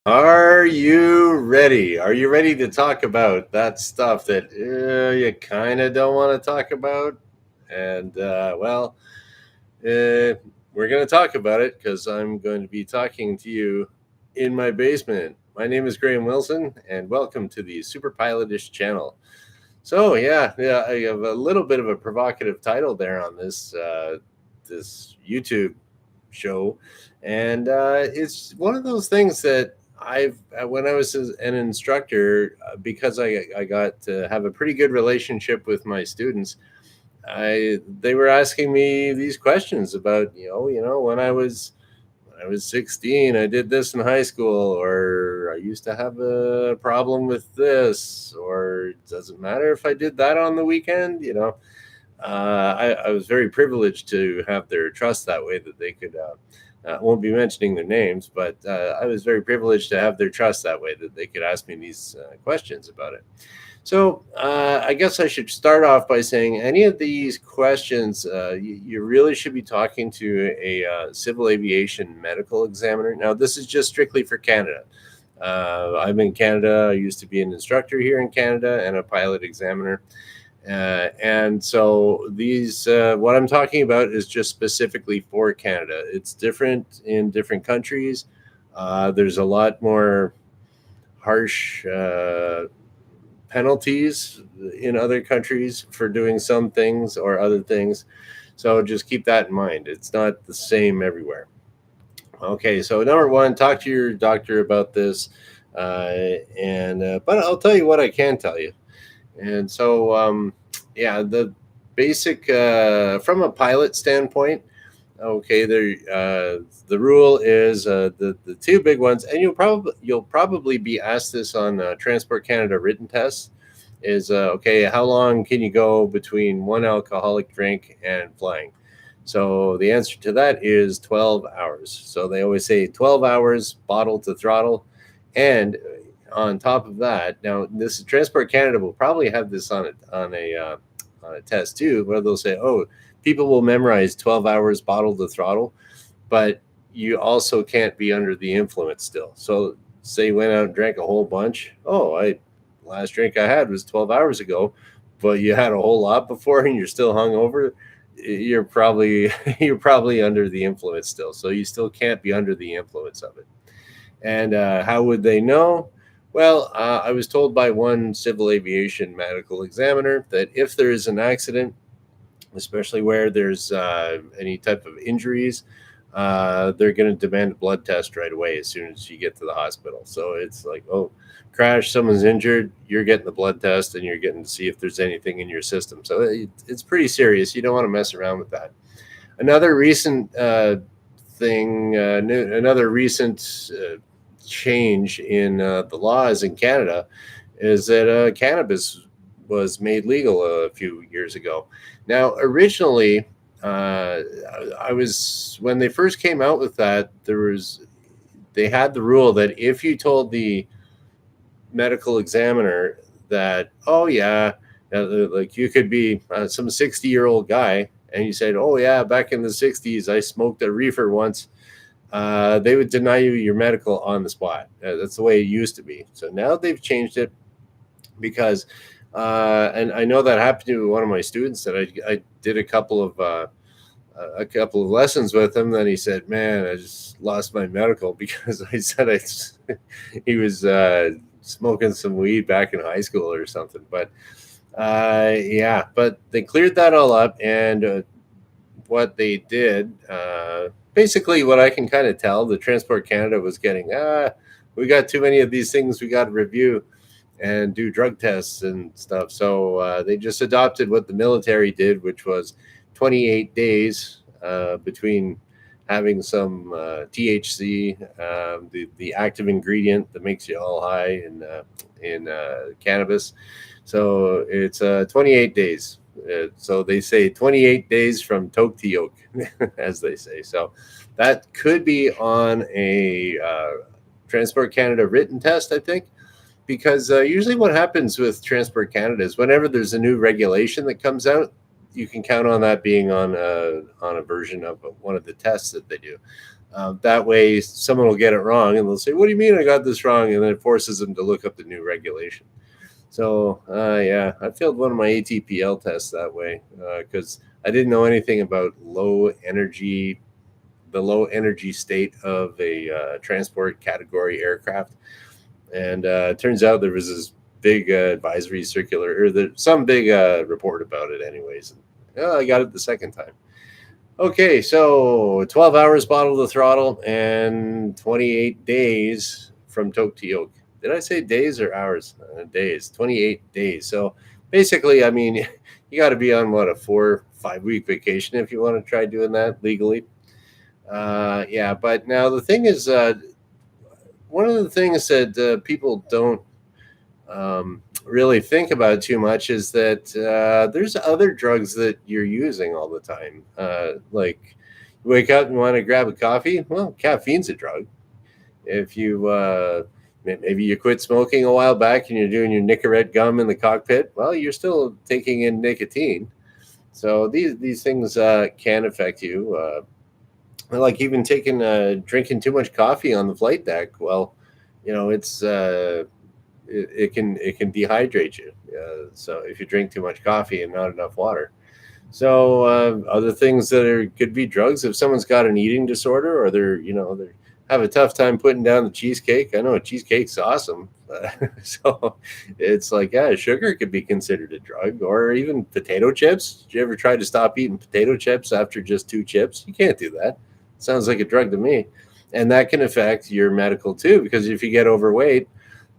Are you ready? Are you ready to talk about that stuff that you kind of don't want to talk about? And uh, we're going to talk about it because I'm going to be talking to you in my basement. My name is Graham Wilson, and welcome to the superpilotish channel. So yeah, I have a little bit of a provocative title there on this YouTube show, and it's one of those things that when I was an instructor, because I got to have a pretty good relationship with my students. They were asking me these questions about when I was 16, I did this in high school, or I used to have a problem with this, or does it matter if I did that on the weekend? I was very privileged to have their trust that way that they could. Won't be mentioning their names, but I was very privileged to have their trust that way that they could ask me these questions about it. So I guess I should start off by saying any of these questions, you really should be talking to a civil aviation medical examiner. Now, this is just strictly for Canada. I'm in Canada. I used to be an instructor here in Canada and a pilot examiner. And so what I'm talking about is just specifically for Canada. It's different in different countries. There's a lot more harsh penalties in other countries for doing some things or other things. So just keep that in mind. It's not the same everywhere. Okay, so number one, talk to your doctor about this. And but I'll tell you what I can tell you. And so, the basic from a pilot standpoint, okay, the rule is the two big ones, and you'll probably be asked this on Transport Canada written tests. Is okay, how long can you go between one alcoholic drink and flying? So the answer to that is 12 hours. So they always say 12 hours bottle to throttle, and on top of that, now this Transport Canada will probably have this on a test too, where they'll say, "Oh, people will memorize 12 hours bottle to throttle, but you also can't be under the influence still." So, say you went out and drank a whole bunch. Oh, I last drink I had was 12 hours ago, but you had a whole lot before and you're still hungover. You're probably you're probably under the influence still. So you still can't be under the influence of it. And how would they know? Well, I was told by one civil aviation medical examiner that if there is an accident, especially where there's any type of injuries, they're going to demand a blood test right away as soon as you get to the hospital. So it's like, oh, crash, someone's injured, you're getting the blood test and you're getting to see if there's anything in your system. So it's pretty serious. You don't want to mess around with that. Another recent another recent change in the laws in Canada is that cannabis was made legal a few years ago. Now, originally, I was when they first came out with that, they had the rule that if you told the medical examiner that, oh yeah, like you could be some 60-year-old guy, and you said, oh yeah, back in the 60s, I smoked a reefer once. They would deny you your medical on the spot. That's the way it used to be. So now they've changed it because, and I know that happened to one of my students that I did a couple of lessons with him. Then he said, "Man, I just lost my medical because I said he was smoking some weed back in high school or something." But but they cleared that all up, and what they did, basically, what I can kind of tell, the Transport Canada was getting, we got too many of these things we got to review and do drug tests and stuff. So they just adopted what the military did, which was 28 days between having some THC, the active ingredient that makes you all high in cannabis. So it's 28 days. So they say 28 days from toke to yoke, as they say. So that could be on a Transport Canada written test, I think, because usually what happens with Transport Canada is whenever there's a new regulation that comes out, you can count on that being on a version of one of the tests that they do. That way, someone will get it wrong, and they'll say, "What do you mean I got this wrong?" And then it forces them to look up the new regulation. So, yeah, I failed one of my ATPL tests that way because I didn't know anything about the low energy state of a transport category aircraft. And it turns out there was this big advisory circular, or some big report about it, anyways. And, I got it the second time. Okay, so 12 hours bottle to throttle and 28 days from toke to yoke. Did I say days or hours? Days, 28 days. So basically, I mean, you got to be on what, a 4-5 week vacation if you want to try doing that legally. Yeah, but now the thing is, one of the things that people don't really think about too much is that there's other drugs that you're using all the time. Like you wake up and want to grab a coffee. Well, caffeine's a drug. If you maybe you quit smoking a while back and you're doing your Nicorette gum in the cockpit, well, you're still taking in nicotine. So these things can affect you. Like even drinking too much coffee on the flight deck. Well, it's it can dehydrate you. So if you drink too much coffee and not enough water. So other things that could be drugs. If someone's got an eating disorder, or they have a tough time putting down the cheesecake. I know a cheesecake's awesome. So it's like, yeah, sugar could be considered a drug, or even potato chips. Did you ever try to stop eating potato chips after just 2 chips? You can't do that. Sounds like a drug to me. And that can affect your medical too, because if you get overweight,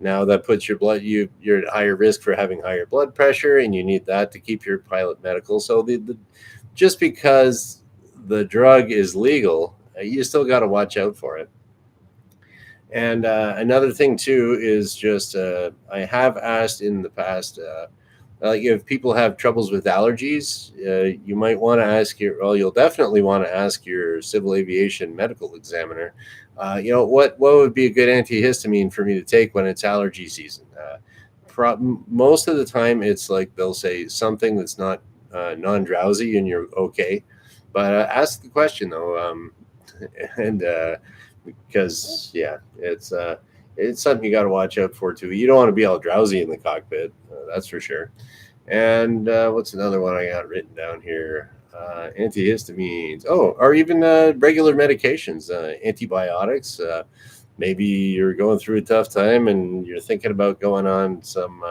now that puts you're at higher risk for having higher blood pressure, and you need that to keep your pilot medical. So just because the drug is legal, you still got to watch out for it. And another thing too is just I have asked in the past, like if people have troubles with allergies, you might want to you'll definitely want to ask your civil aviation medical examiner, what would be a good antihistamine for me to take when it's allergy season. Most of the time, it's like they'll say something that's not non-drowsy, and you're okay. But ask the question though, and because it's something you got to watch out for too. You don't want to be all drowsy in the cockpit, that's for sure. And what's another one I got written down here? Antihistamines. Oh, or even regular medications, antibiotics. Maybe you're going through a tough time and you're thinking about going on some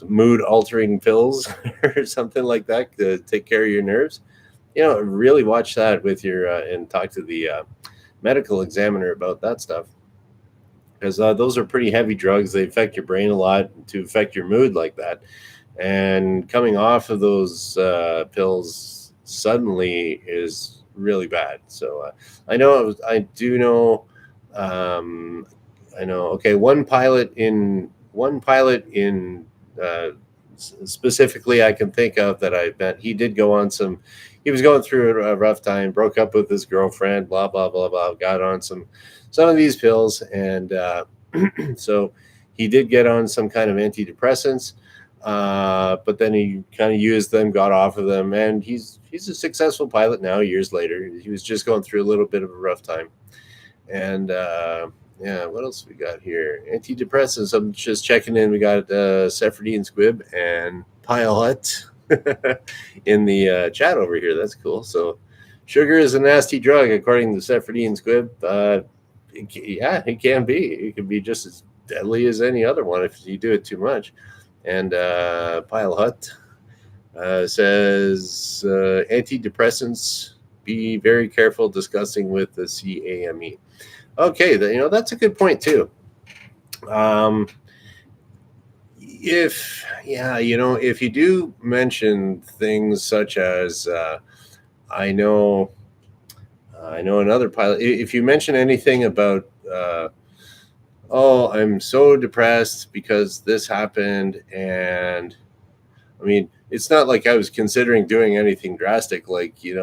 mood altering pills or something like that to take care of your nerves. Really watch that with and talk to the medical examiner about that stuff, because those are pretty heavy drugs. They affect your brain a lot to affect your mood like that. And coming off of those pills suddenly is really bad. So I do know. I know. Okay, one pilot in specifically I can think of that I bet he did go on some. He was going through a rough time, broke up with his girlfriend, blah blah blah blah. Got on some of these pills, and so he did get on some kind of antidepressants. But then he kind of used them, got off of them, and he's a successful pilot now. Years later, he was just going through a little bit of a rough time. And yeah, what else we got here? Antidepressants. I'm just checking in. We got Cepherdine Squib and Pile Hut in the chat over here. That's cool. So sugar is a nasty drug, according to Cepherdine Squib. It can be. It can be just as deadly as any other one if you do it too much. And Pile Hut says antidepressants, be very careful discussing with the CAME. Okay, that's a good point too. If you do mention things such as I know another pilot, if you mention anything about I'm so depressed because this happened, and I mean, it's not like I was considering doing anything drastic, like and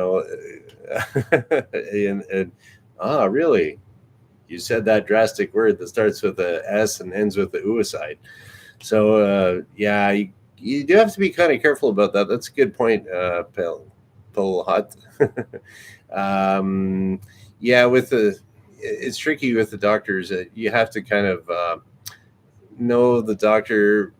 really, you said that drastic word that starts with a S and ends with the suicide. So you do have to be kind of careful about that. That's a good point, Pil Hut. yeah, with it's tricky with the doctors. You have to kind of know the doctor.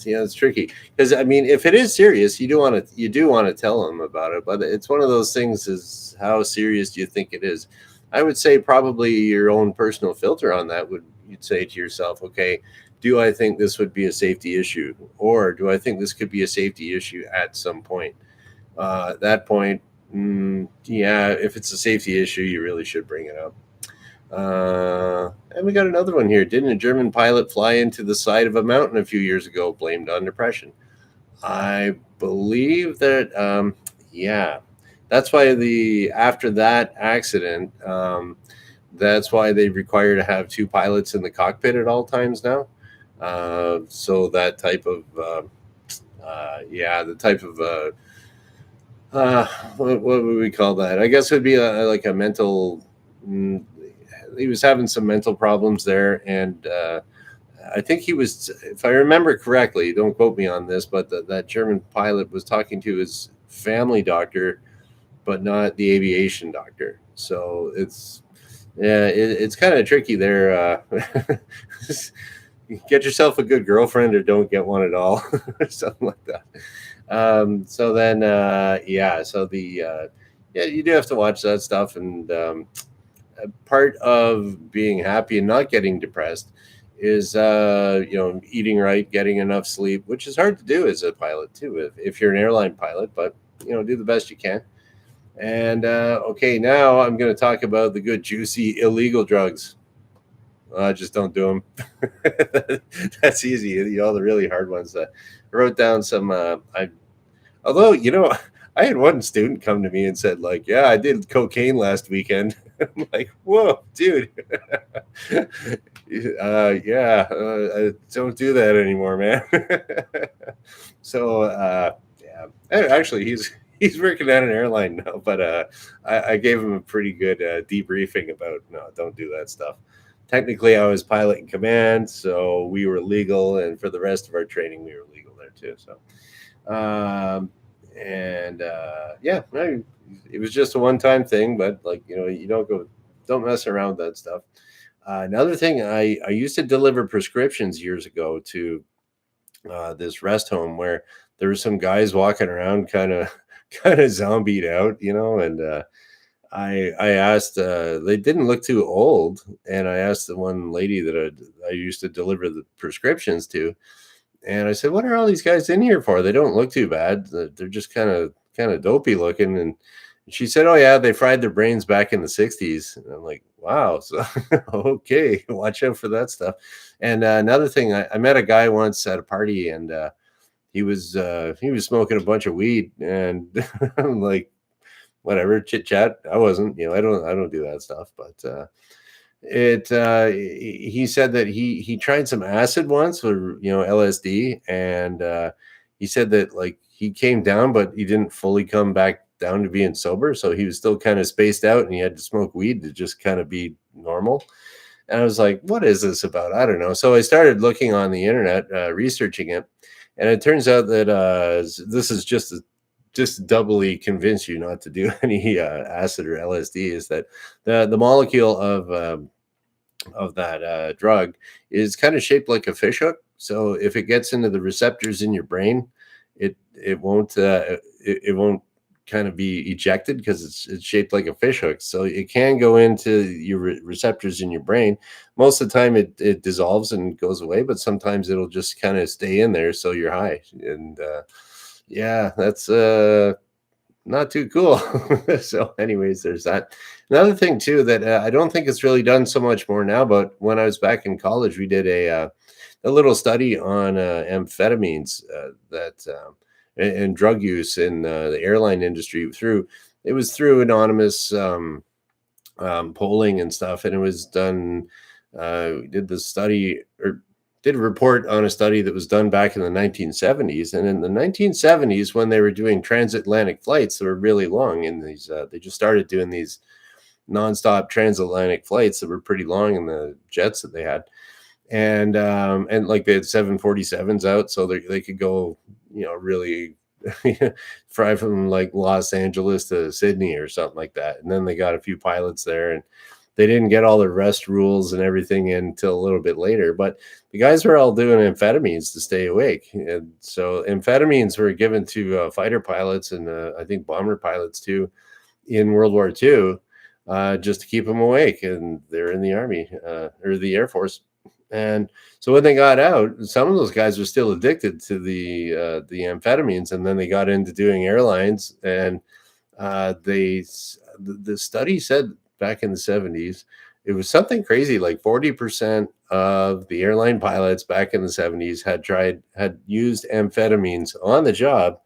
Yeah, it's tricky because I mean, if it is serious, you do want to tell them about it. But it's one of those things: is how serious do you think it is? I would say probably your own personal filter on that would you'd say to yourself, okay, do I think this would be a safety issue, or do I think this could be a safety issue at some point? At that point, yeah, if it's a safety issue, you really should bring it up. And we got another one here. Didn't a German pilot fly into the side of a mountain a few years ago, blamed on depression? I believe that, yeah, that's why the after that accident, that's why they require to have two pilots in the cockpit at all times now. So that type of, yeah, the type of, what would we call that? I guess it would be like a mental. mm, He was having some mental problems there, and I think he was, if I remember correctly, don't quote me on this, but that German pilot was talking to his family doctor, but not the aviation doctor. So yeah, it's kind of tricky there. Get yourself a good girlfriend, or don't get one at all, or something like that. So then, yeah, so yeah, you do have to watch that stuff, and part of being happy and not getting depressed is eating right, getting enough sleep, which is hard to do as a pilot too if you're an airline pilot, but do the best you can. And okay, now I'm going to talk about the good juicy illegal drugs. Just don't do them. That's easy. The really hard ones. I wrote down some. Although, I had one student come to me and said, like, yeah, I did cocaine last weekend. I'm like, whoa, dude. Yeah, I don't do that anymore, man. So, yeah. Actually, he's working at an airline now, but I gave him a pretty good debriefing about no, don't do that stuff. Technically, I was pilot in command, so we were legal, and for the rest of our training, we were legal there too. So, and yeah, no, it was just a one-time thing, but like you don't mess around with that stuff. Another thing, I used to deliver prescriptions years ago to this rest home where there were some guys walking around kind of zombied out, and I asked, they didn't look too old, and I asked the one lady that I used to deliver the prescriptions to, and I said, "What are all these guys in here for? They don't look too bad. They're just kind of dopey looking." And she said, "Oh yeah, they fried their brains back in the '60s." And I'm like, "Wow, so okay, watch out for that stuff." And another thing, I met a guy once at a party, and he was smoking a bunch of weed, and I'm like, "Whatever, chit chat." I wasn't, I don't do that stuff, but it he said that he tried some acid once, or LSD, and he said that like he came down, but he didn't fully come back down to being sober, so he was still kind of spaced out, and he had to smoke weed to just kind of be normal. And I was like, what is this about? I don't know. So I started looking on the internet, researching it, and it turns out that this is just doubly convince you not to do any acid or LSD, is that the molecule of that drug is kind of shaped like a fishhook. So if it gets into the receptors in your brain, it won't kind of be ejected because it's shaped like a fishhook. So it can go into your receptors in your brain. Most of the time, it dissolves and goes away, but sometimes it'll just kind of stay in there, so you're high. And yeah, that's not too cool. So, anyways, there's that. Another thing too that I don't think it's really done so much more now, but when I was back in college, we did a little study on amphetamines that and drug use in the airline industry. It was through anonymous polling and stuff, and it was done. We did the study, or did a report on a study that was done back in the 1970s. And in the 1970s, when they were doing transatlantic flights that were really long, in these, they just started doing these nonstop transatlantic flights that were pretty long in the jets that they had. And like they had 747s out, so they could go, really fly from like Los Angeles to Sydney or something like that. And then they got a few pilots there, and they didn't get all the rest rules and everything in until a little bit later. But the guys were all doing amphetamines to stay awake. And so amphetamines were given to fighter pilots and I think bomber pilots too in World War II, just to keep them awake. And they're in the Army or the Air Force. And so when they got out, some of those guys were still addicted to the amphetamines, and then they got into doing airlines. And the study said back in the 70s, it was something crazy like 40% of the airline pilots back in the 70s had used amphetamines on the job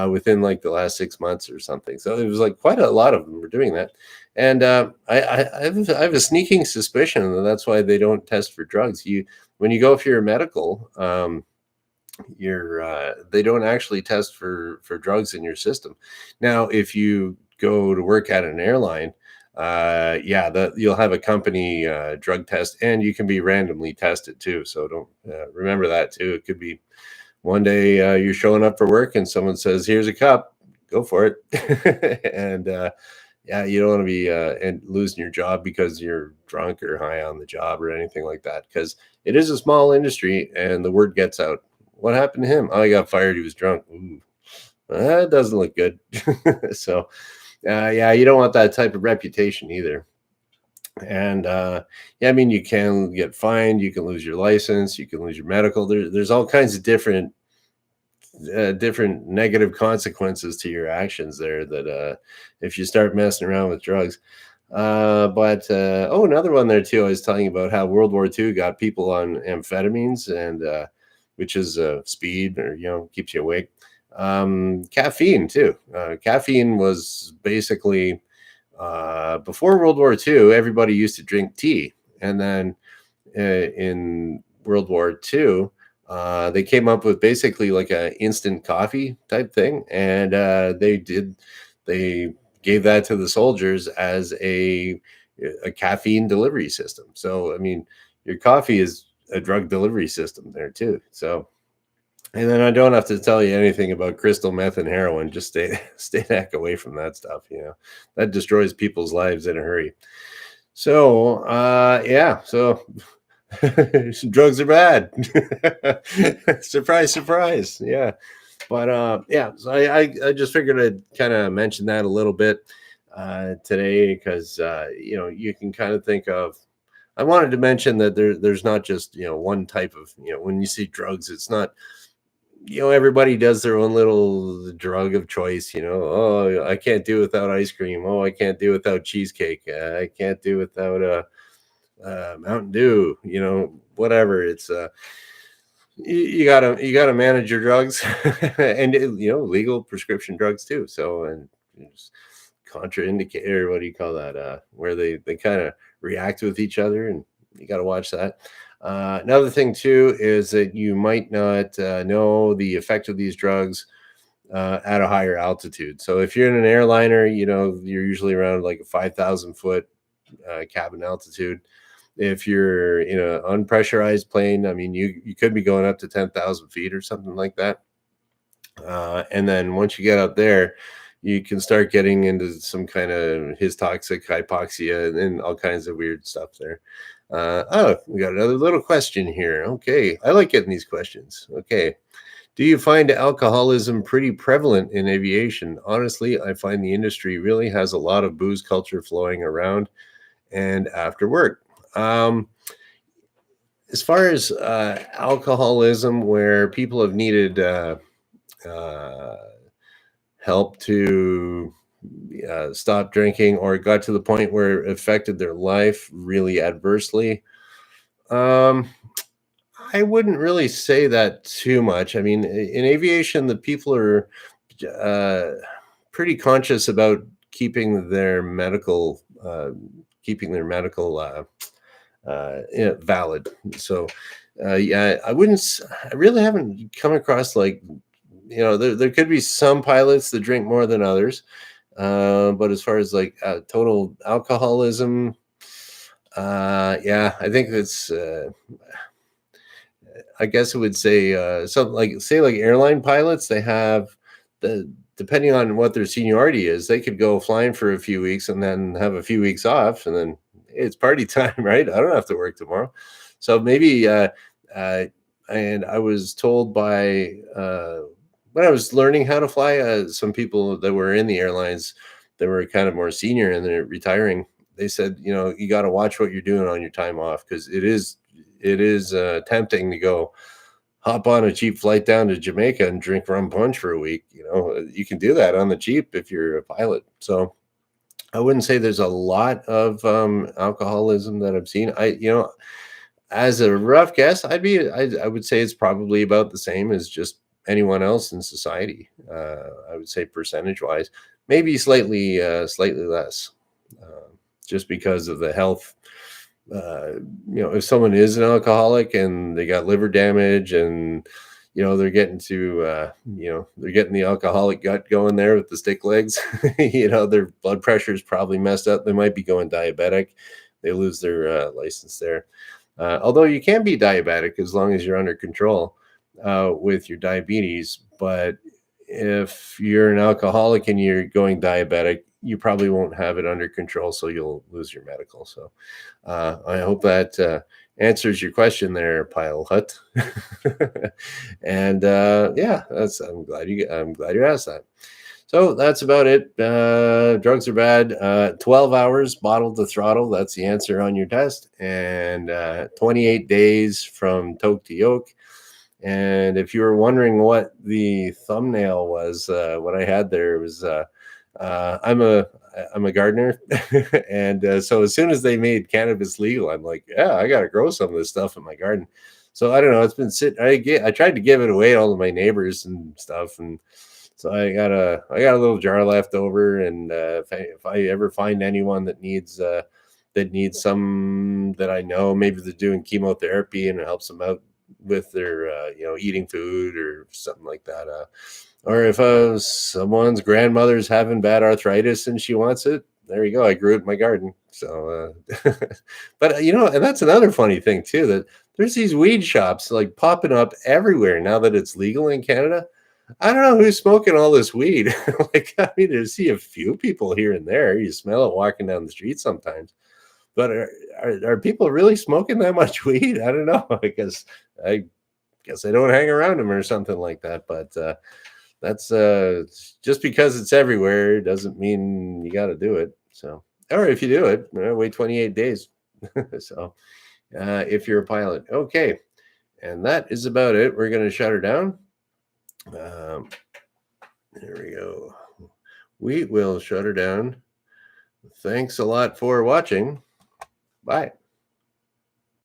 within like the last 6 months or something. So it was like quite a lot of them were doing that. And I have a sneaking suspicion that that's why they don't test for drugs. When you go for your medical, they don't actually test for drugs in your system. Now, if you go to work at an airline, you'll have a company drug test, and you can be randomly tested too. So don't remember that too. It could be one day you're showing up for work and someone says, "Here's a cup, go for it," and you don't want to be and losing your job because you're drunk or high on the job or anything like that, because it is a small industry and the word gets out. What happened to him? Oh, he got fired. He was drunk. Ooh, that doesn't look good. So, you don't want that type of reputation either. And I mean, you can get fined. You can lose your license. You can lose your medical. There's all kinds of different negative consequences to your actions there. That if you start messing around with drugs. Another one there too. I was telling you about how World War II got people on amphetamines, and which is speed, or keeps you awake. Caffeine too. Caffeine was basically before World War II. Everybody used to drink tea, and then in World War II, they came up with basically like a instant coffee type thing, and they gave that to the soldiers as a caffeine delivery system. So I mean, your coffee is a drug delivery system there too. So, and then I don't have to tell you anything about crystal meth and heroin. Just stay the heck away from that stuff. That destroys people's lives in a hurry. So so drugs are bad. Surprise, surprise. Yeah. But so I just figured I'd kind of mention that a little bit today, because you can kind of think of. I wanted to mention that there's not just one type of when you see drugs, it's not everybody does their own little drug of choice. Oh, I can't do without ice cream. Oh, I can't do without cheesecake. I can't do without Mountain Dew. Whatever. It's you gotta manage your drugs, and legal prescription drugs too. So, and contraindicate, or what do you call that? Where they kind of react with each other, and you got to watch that. Another thing too is that you might not know the effect of these drugs at a higher altitude. So if you're in an airliner, you're usually around like a 5,000 foot cabin altitude. If you're in an unpressurized plane, I mean, you could be going up to 10,000 feet or something like that. And then once you get up there, you can start getting into some kind of toxic hypoxia and all kinds of weird stuff there. We got another little question here. Okay. I like getting these questions. Okay. Do you find alcoholism pretty prevalent in aviation? Honestly, I find the industry really has a lot of booze culture flowing around and after work. As far as alcoholism, where people have needed help to stop drinking, or it got to the point where it affected their life really adversely, I wouldn't really say that too much. I mean, in aviation, the people are pretty conscious about keeping their medical valid. So I really haven't come across like there could be some pilots that drink more than others, but as far as like total alcoholism, I think that's I guess it would say something like, say, like airline pilots, they have depending on what their seniority is, they could go flying for a few weeks and then have a few weeks off, and then it's party time, right? I don't have to work tomorrow. So maybe, uh, and I was told by when I was learning how to fly, some people that were in the airlines that were kind of more senior and they're retiring. They said, you got to watch what you're doing on your time off, because it is tempting to go hop on a cheap flight down to Jamaica and drink rum punch for a week. You can do that on the cheap if you're a pilot. So I wouldn't say there's a lot of alcoholism that I've seen. As a rough guess, I would say it's probably about the same as just anyone else in society. I would say percentage wise, maybe slightly less, just because of the health. If someone is an alcoholic and they got liver damage and they're getting the alcoholic gut going there with the stick legs, their blood pressure is probably messed up. They might be going diabetic. They lose their license there. Although you can be diabetic as long as you're under control with your diabetes. But if you're an alcoholic and you're going diabetic, you probably won't have it under control, so you'll lose your medical. So I hope that answers your question there, Pilot. And yeah, I'm glad you asked that. So that's about it. Drugs are bad. 12 hours bottle to throttle. That's the answer on your test. And 28 days from toke to yoke. And if you were wondering what the thumbnail was, what I had there was I'm a gardener, and so as soon as they made cannabis legal, I'm like, yeah, I got to grow some of this stuff in my garden. So I don't know. It's been sitting. I tried to give it away to all of my neighbors and stuff, and so I got a little jar left over. And if I ever find anyone that needs some that I know, maybe they're doing chemotherapy and it helps them out with their eating food or something like that. Or if someone's grandmother's having bad arthritis and she wants it, there you go. I grew it in my garden. So, but and that's another funny thing too, that there's these weed shops like popping up everywhere now that it's legal in Canada. I don't know who's smoking all this weed. Like, I mean, I see a few people here and there. You smell it walking down the street sometimes. But are people really smoking that much weed? I don't know. I guess I don't hang around them or something like that. But that's just because it's everywhere doesn't mean you got to do it. So, or if you do it, wait 28 days. So, if you're a pilot, okay. And that is about it. We're going to shut her down. There we go. We will shut her down. Thanks a lot for watching. Bye.